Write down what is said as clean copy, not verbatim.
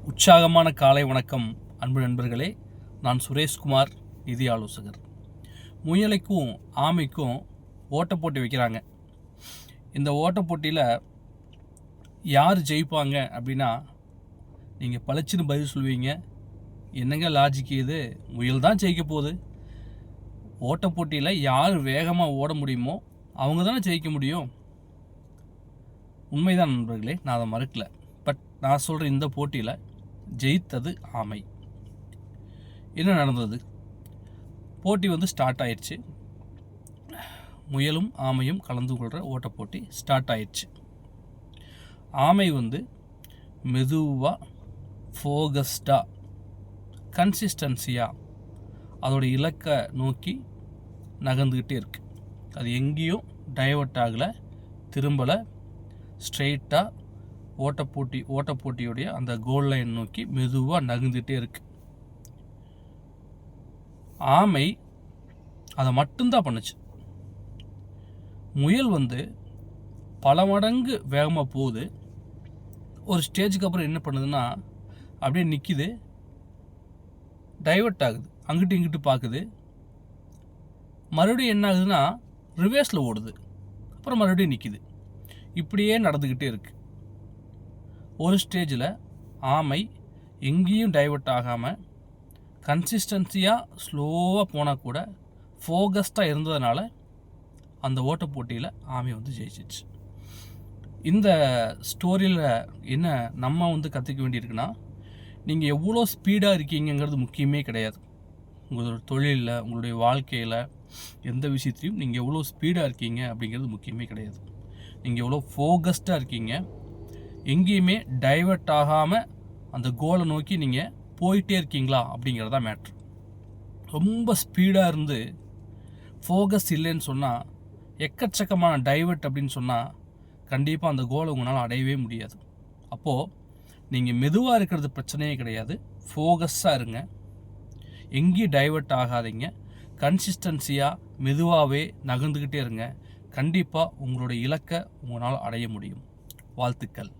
உற்சாகமான காலை வணக்கம் அன்பு நண்பர்களே. நான் சுரேஷ்குமார், நிதி ஆலோசகர். முயலுக்கும் ஆமைக்கும் ஓட்டப் போட்டி வைக்கிறாங்க. இந்த ஓட்டப் போட்டியில் யார் ஜெயிப்பாங்க அப்படின்னா, நீங்கள் பளிச்சுன்னு பதில் சொல்லுவீங்க. என்னங்க லாஜிக் இது? முயல் தான் ஜெயிக்க போகுது. ஓட்டப் போட்டியில் யார் வேகமாக ஓட முடியுமோ அவங்க தானே ஜெயிக்க முடியும். உண்மைதான் நண்பர்களே, நான் அதை மறுக்கலை. பட் நான் சொல்கிற இந்த போட்டியில் ஜெயித்தது ஆமை. என்ன நடந்தது? போட்டி ஸ்டார்ட் ஆயிடுச்சு. முயலும் ஆமையும் கலந்து கொள்கிற ஓட்ட போட்டி ஸ்டார்ட் ஆயிடுச்சு. ஆமை மெதுவாக ஃபோகஸ்டாக கன்சிஸ்டன்சியாக அதோட இலக்கை நோக்கி நகர்ந்துக்கிட்டே இருக்கு. அது எங்கேயும் டைவர்ட் ஆகலை, திரும்பலை, ஸ்ட்ரெயிட்டாக ஓட்டப்போட்டியுடைய அந்த கோல் லைன் நோக்கி மெதுவாக நகர்ந்துகிட்டே இருக்கு. ஆமை அதை மட்டும்தான் பண்ணுச்சு. முயல் பல மடங்கு வேகமாக போகுது. ஒரு ஸ்டேஜுக்கு அப்புறம் என்ன பண்ணுதுன்னா, அப்படியே நிற்கிது, டைவர்ட் ஆகுது, அங்கிட்டு இங்கிட்டு பார்க்குது. மறுபடியும் என்ன ஆகுதுன்னா ரிவேர்ஸில் ஓடுது, அப்புறம் மறுபடியும் நிற்கிது. இப்படியே நடந்துக்கிட்டே இருக்குது. ஒரு ஸ்டேஜில் ஆமை எங்கேயும் டைவர்ட் ஆகாமல் கன்சிஸ்டன்சியாக ஸ்லோவாக போனால் கூட ஃபோகஸ்டாக இருந்ததுனால அந்த ஓட்ட போட்டியில் ஆமை ஜெயிச்சிச்சு. இந்த ஸ்டோரியில் என்ன நம்ம கற்றுக்க வேண்டியிருக்குன்னா, நீங்கள் எவ்வளோ ஸ்பீடாக இருக்கீங்கிறது முக்கியமே கிடையாது. உங்களோட தொழிலில், உங்களுடைய வாழ்க்கையில், எந்த விஷயத்தையும் நீங்கள் எவ்வளோ ஸ்பீடாக இருக்கீங்க அப்படிங்கிறது முக்கியமே கிடையாது. நீங்கள் எவ்வளோ ஃபோகஸ்டாக இருக்கீங்க, எங்கேயுமே டைவர்ட் ஆகாமல் அந்த கோலை நோக்கி நீங்கள் போயிட்டே இருக்கீங்களா அப்படிங்கிறதா மேட்ரு. ரொம்ப ஸ்பீடாக இருந்து ஃபோகஸ் இல்லைன்னு சொன்னால், எக்கச்சக்கமான டைவர்ட் அப்படின்னு சொன்னால் கண்டிப்பாக அந்த கோலை உங்களால் அடையவே முடியாது. அப்போது நீங்கள் மெதுவாக இருக்கிறது பிரச்சனையே கிடையாது. ஃபோகஸாக இருங்க, எங்கேயும் டைவர்ட் ஆகாதீங்க, கன்சிஸ்டன்சியாக மெதுவாகவே நகர்ந்துக்கிட்டே இருங்க. கண்டிப்பாக உங்களுடைய இலக்கை உங்களால் அடைய முடியும். வாழ்த்துக்கள்.